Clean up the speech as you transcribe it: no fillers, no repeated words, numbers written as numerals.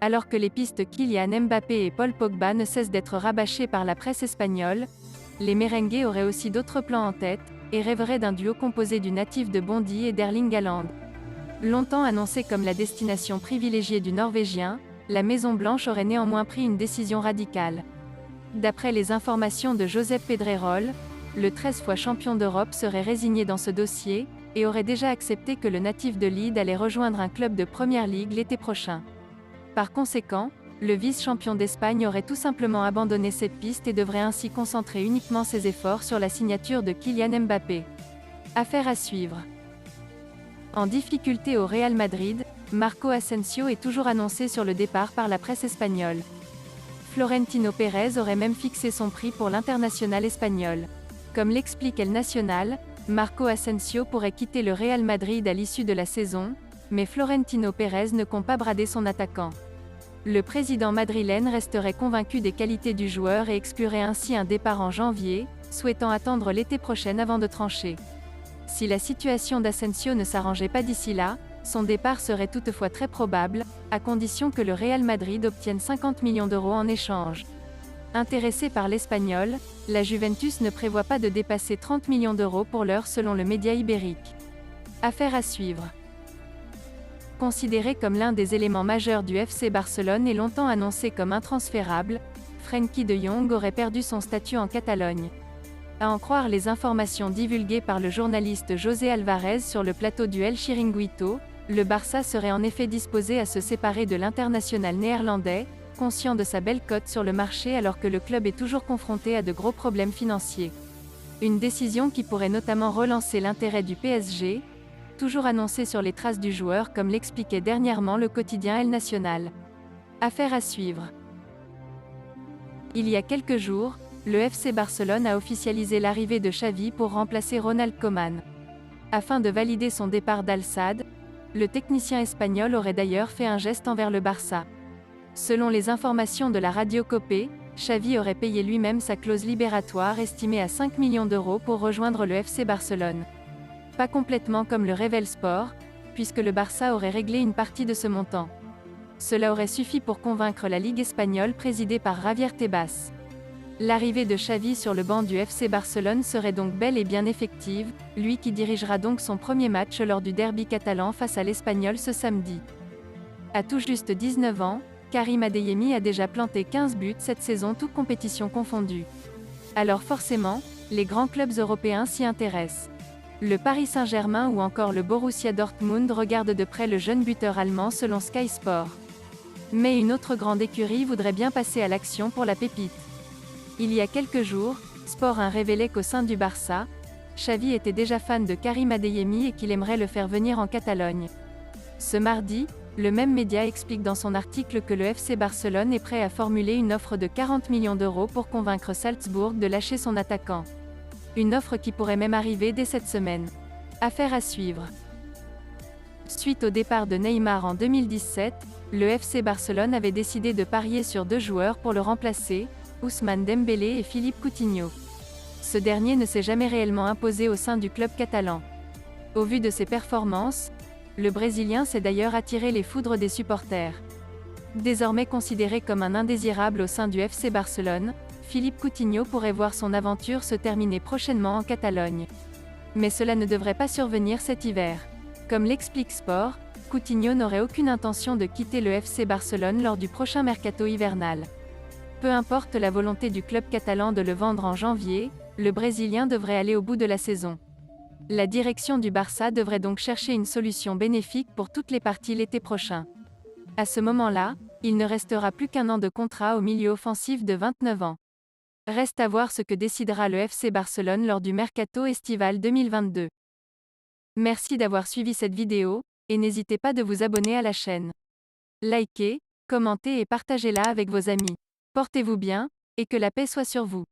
Alors que les pistes Kylian Mbappé et Paul Pogba ne cessent d'être rabâchées par la presse espagnole, les merengues auraient aussi d'autres plans en tête, et rêveraient d'un duo composé du natif de Bondy et d'Erling Haaland. Longtemps annoncée comme la destination privilégiée du Norvégien, la Maison-Blanche aurait néanmoins pris une décision radicale. D'après les informations de Josep Pedrerol, le 13 fois champion d'Europe serait résigné dans ce dossier, et aurait déjà accepté que le natif de Leeds allait rejoindre un club de Première Ligue l'été prochain. Par conséquent, le vice-champion d'Espagne aurait tout simplement abandonné cette piste et devrait ainsi concentrer uniquement ses efforts sur la signature de Kylian Mbappé. Affaire à suivre. En difficulté au Real Madrid, Marco Asensio est toujours annoncé sur le départ par la presse espagnole. Florentino Pérez aurait même fixé son prix pour l'international espagnol. Comme l'explique El Nacional, Marco Asensio pourrait quitter le Real Madrid à l'issue de la saison, mais Florentino Pérez ne compte pas brader son attaquant. Le président madrilène resterait convaincu des qualités du joueur et exclurait ainsi un départ en janvier, souhaitant attendre l'été prochain avant de trancher. Si la situation d'Asensio ne s'arrangeait pas d'ici là, son départ serait toutefois très probable, à condition que le Real Madrid obtienne 50 millions d'euros en échange. Intéressé par l'Espagnol, la Juventus ne prévoit pas de dépasser 30 millions d'euros pour l'heure selon le média ibérique. Affaire à suivre. Considéré comme l'un des éléments majeurs du FC Barcelone et longtemps annoncé comme intransférable, Frenkie de Jong aurait perdu son statut en Catalogne. À en croire les informations divulguées par le journaliste José Alvarez sur le plateau du El Chiringuito, le Barça serait en effet disposé à se séparer de l'international néerlandais, conscient de sa belle cote sur le marché alors que le club est toujours confronté à de gros problèmes financiers. Une décision qui pourrait notamment relancer l'intérêt du PSG, toujours annoncé sur les traces du joueur comme l'expliquait dernièrement le quotidien El Nacional. Affaire à suivre. Il y a quelques jours, le FC Barcelone a officialisé l'arrivée de Xavi pour remplacer Ronald Koeman. Afin de valider son départ d'Al-Sadd, le technicien espagnol aurait d'ailleurs fait un geste envers le Barça. Selon les informations de la radio Copé, Xavi aurait payé lui-même sa clause libératoire estimée à 5 millions d'euros pour rejoindre le FC Barcelone. Pas complètement comme le révèle Sport, puisque le Barça aurait réglé une partie de ce montant. Cela aurait suffi pour convaincre la Ligue espagnole présidée par Javier Tebas. L'arrivée de Xavi sur le banc du FC Barcelone serait donc bel et bien effective, lui qui dirigera donc son premier match lors du derby catalan face à l'Espagnol ce samedi. À tout juste 19 ans, Karim Adeyemi a déjà planté 15 buts cette saison toutes compétitions confondues. Alors forcément, les grands clubs européens s'y intéressent. Le Paris Saint-Germain ou encore le Borussia Dortmund regardent de près le jeune buteur allemand selon Sky Sport. Mais une autre grande écurie voudrait bien passer à l'action pour la pépite. Il y a quelques jours, Sport a révélé qu'au sein du Barça, Xavi était déjà fan de Karim Adeyemi et qu'il aimerait le faire venir en Catalogne. Ce mardi, le même média explique dans son article que le FC Barcelone est prêt à formuler une offre de 40 millions d'euros pour convaincre Salzbourg de lâcher son attaquant. Une offre qui pourrait même arriver dès cette semaine. Affaire à suivre. Suite au départ de Neymar en 2017, le FC Barcelone avait décidé de parier sur deux joueurs pour le remplacer, Ousmane Dembélé et Philippe Coutinho. Ce dernier ne s'est jamais réellement imposé au sein du club catalan. Au vu de ses performances, le Brésilien s'est d'ailleurs attiré les foudres des supporters. Désormais considéré comme un indésirable au sein du FC Barcelone, Philippe Coutinho pourrait voir son aventure se terminer prochainement en Catalogne. Mais cela ne devrait pas survenir cet hiver. Comme l'explique Sport, Coutinho n'aurait aucune intention de quitter le FC Barcelone lors du prochain mercato hivernal. Peu importe la volonté du club catalan de le vendre en janvier, le Brésilien devrait aller au bout de la saison. La direction du Barça devrait donc chercher une solution bénéfique pour toutes les parties l'été prochain. À ce moment-là, il ne restera plus qu'un an de contrat au milieu offensif de 29 ans. Reste à voir ce que décidera le FC Barcelone lors du mercato estival 2022. Merci d'avoir suivi cette vidéo, et n'hésitez pas de vous abonner à la chaîne. Likez, commentez et partagez-la avec vos amis. Portez-vous bien, et que la paix soit sur vous.